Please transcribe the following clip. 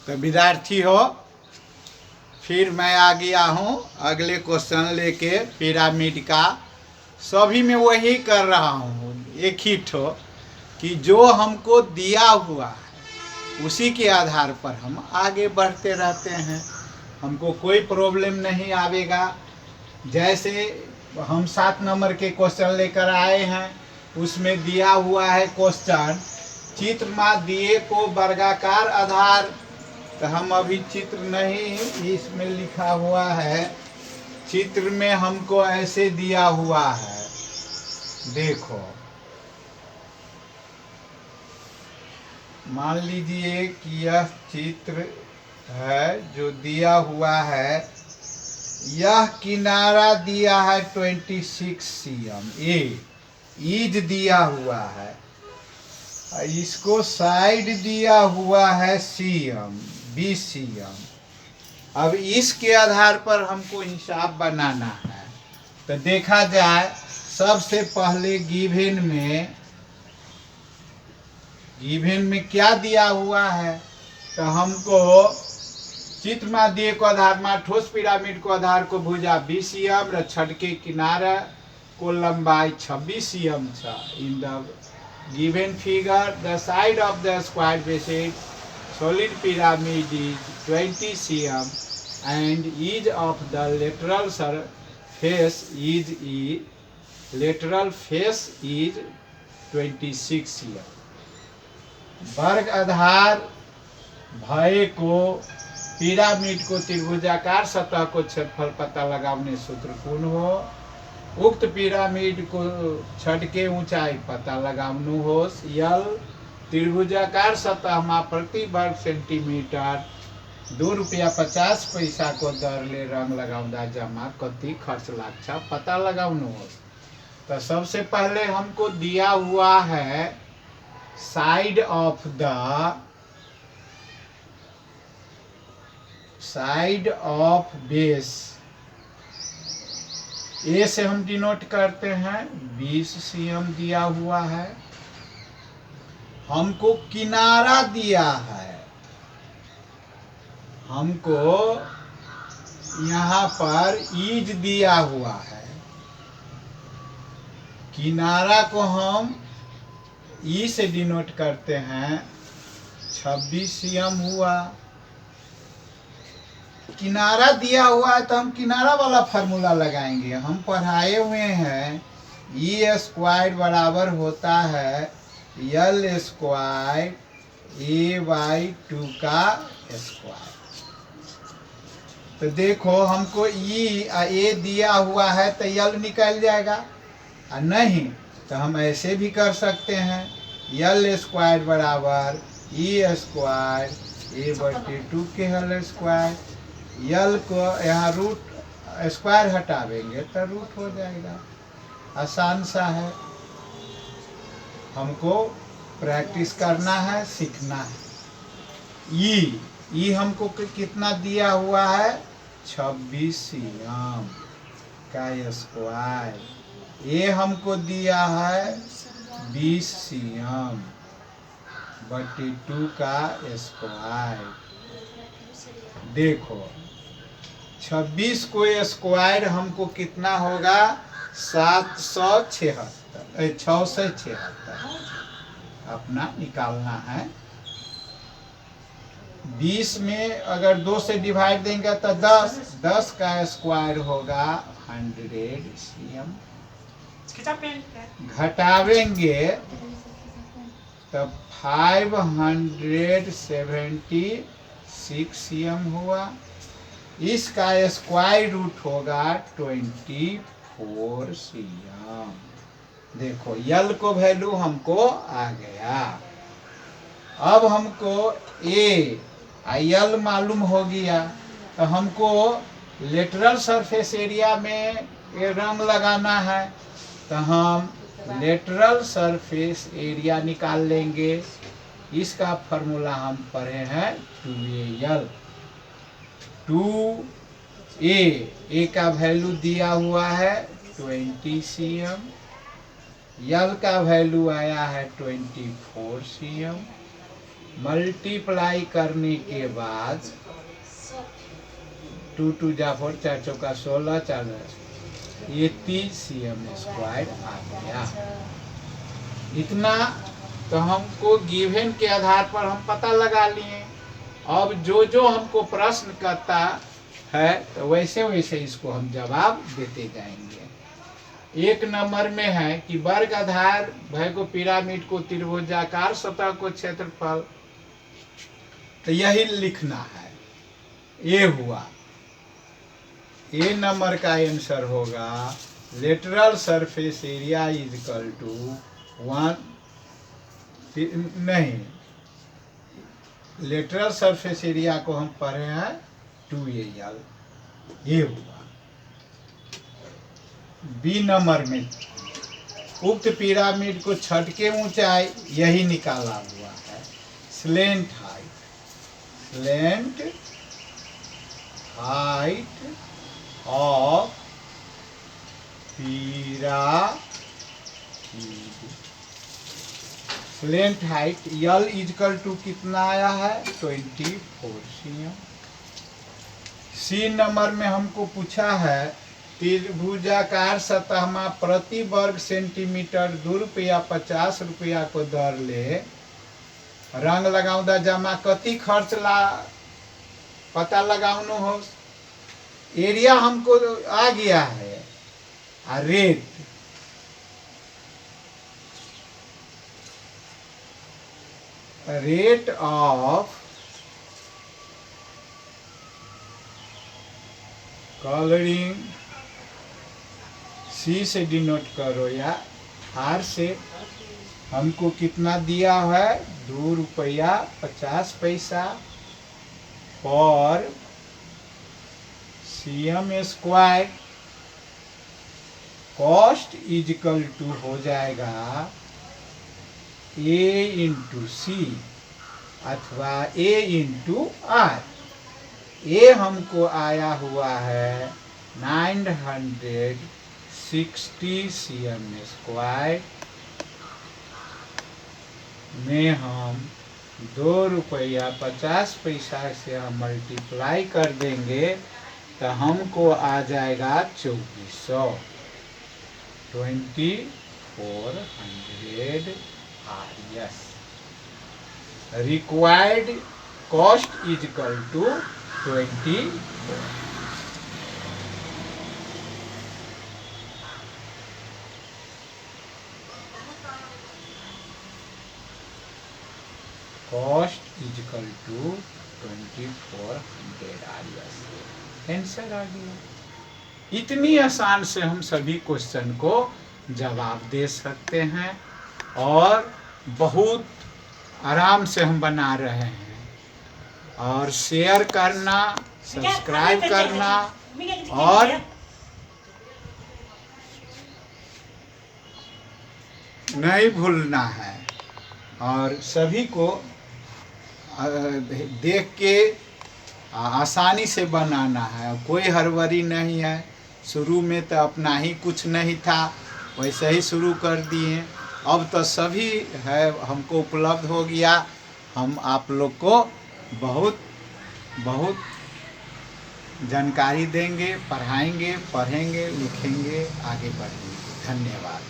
तो विद्यार्थी हो, फिर मैं आ गया हूँ अगले क्वेश्चन लेके पिरामिड का। सभी में वही कर रहा हूँ, एक ही ठो कि जो हमको दिया हुआ है उसी के आधार पर हम आगे बढ़ते रहते हैं, हमको कोई प्रॉब्लम नहीं आवेगा। जैसे हम 7 नंबर के क्वेश्चन लेकर आए हैं, उसमें दिया हुआ है क्वेश्चन चित्र में दिए को वर्गाकार आधार। तो हम अभी चित्र नहीं, इसमें लिखा हुआ है चित्र में हमको ऐसे दिया हुआ है, देखो मान लीजिए कि यह चित्र है जो दिया हुआ है, यह किनारा दिया है 26 cm, ईज दिया हुआ है, इसको साइड दिया हुआ है cm 20 cm। अब इसके आधार पर हमको हिसाब बनाना है। तो देखा जाए सबसे पहले गिवन में क्या दिया हुआ है, तो हमको चित्र में दिए को आधार में ठोस पिरामिड को आधार को भुजा 20 cm और छड़ के किनारा को लंबाई 26 cm था। In the given figure the side of the square based solid pyramid is 20 cm and edge of the lateral face is 26 cm। वर्ग आधार भय को पिरामिड को त्रिभुजाकार सतह को क्षेत्रफल पता लगाने सूत्र कौन हो, उक्त पिरामिड को छड़ के ऊंचाई पता लगानु हो, यल त्रिभुजाकार सतह में प्रति वर्ग सेंटीमीटर ₹2.50 को दर ले रंग लगाउंदा जमा कति खर्च लागछा पता लगाउनु हो। तो सबसे पहले हमको दिया हुआ है साइड ऑफ बेस, ए से हम डिनोट करते हैं 20 cm दिया हुआ है। हमको किनारा दिया है, हमको यहाँ पर ईज दिया हुआ है, किनारा को हम ई से डिनोट करते हैं 26 cm हुआ। किनारा दिया हुआ है तो हम किनारा वाला फार्मूला लगाएंगे। हम पढ़ाए हुए हैं ई स्क्वायर बराबर होता है यल स्क्वायर a/2 का स्क्वायर। तो देखो हमको ए दिया हुआ है तो यल निकल जाएगा, और नहीं तो हम ऐसे भी कर सकते हैं यल स्क्वायर बराबर ई स्क्वायर a/2 के होल स्क्वायर। यल को यहाँ रूट स्क्वायर हटावेंगे तो रूट हो जाएगा, आसान सा है। हमको प्रैक्टिस करना है, सीखना है। ई हमको कितना दिया हुआ है 26 cm का स्क्वायर, ए हमको दिया है 20 cm बटे 2 का स्क्वायर। देखो 26 को स्क्वायर हमको कितना होगा 676 अपना निकालना है। 20 में अगर 2 से डिवाइड देंगे तो 10 का स्क्वायर होगा 100 cm, घटावेंगे तो 576 cm हुआ। इसका स्क्वायर रूट होगा 24 cm। देखो यल को वैल्यू हमको आ गया। अब हमको यल मालूम हो गया तो हमको लेटरल सरफेस एरिया में ये रंग लगाना है, तो हम लेटरल सरफेस एरिया निकाल लेंगे। इसका फॉर्मूला हम पढ़े हैं 2AL। 2A का वैल्यू दिया हुआ है 20 cm, यल का वैल्यू आया है 24 cm, मल्टीप्लाई करने के बाद 2 2 जा 4 4 चौका 16 4 30 cm² आ गया। इतना तो हमको गिवन के आधार पर हम पता लगा लिए। अब जो जो हमको प्रश्न करता है तो वैसे वैसे इसको हम जवाब देते जाएंगे। 1 नंबर में है कि वर्ग आधार भय को पिरामिड को त्रिभुजाकार सतह को क्षेत्रफल, तो यही लिखना है। ये हुआ। ए नंबर का आंसर होगा lateral surface area is equal to 1 नहीं, लेटरल सरफेस एरिया को हम पढ़े हैं 2AL। ये हुआ। बी नंबर में उक्त पिरामिड को छठके ऊंचाई यही निकाला हुआ है। Slant height of pyramid, slant height L is equal to कितना आया है 24 cm। सी नंबर में हमको पूछा है त्रिभुजाकार सतह में प्रति वर्ग सेंटीमीटर 2 रुपया 50 रुपया को दर ले रंग लगाउदा जमा कति खर्च ला पता लगाउनु हो। एरिया हमको आ गया है। रेट ऑफ कलरिंग सी से डिनोट करो या आर से हमको कितना दिया है 2 रुपया 50 पैसा पर cm²। कॉस्ट इजकल टू हो जाएगा A इंटू C अथवा A इंटू R। ये हमको आया हुआ है 960 cm² में हम 2 रुपया 50 पैसा से हम मल्टीप्लाई कर देंगे तो हमको आ जाएगा 2400 2400 RS। Required cost is equal to 24। Cost is equal to 2400 RS। Answer आ गया। इतनी आसान से हम सभी क्वेश्चन को जवाब दे सकते हैं और बहुत आराम से हम बना रहे हैं। और शेयर करना, सब्सक्राइब करना और नहीं भूलना है। और सभी को देख के आसानी से बनाना है। कोई हड़बड़ी नहीं है। शुरू में तो अपना ही कुछ नहीं था, वैसे ही शुरू कर दिए। अब तो सभी है हमको उपलब्ध हो गया। हम आप लोग को बहुत बहुत जानकारी देंगे, पढ़ाएंगे, पढ़ेंगे, लिखेंगे, आगे बढ़ेंगे। धन्यवाद।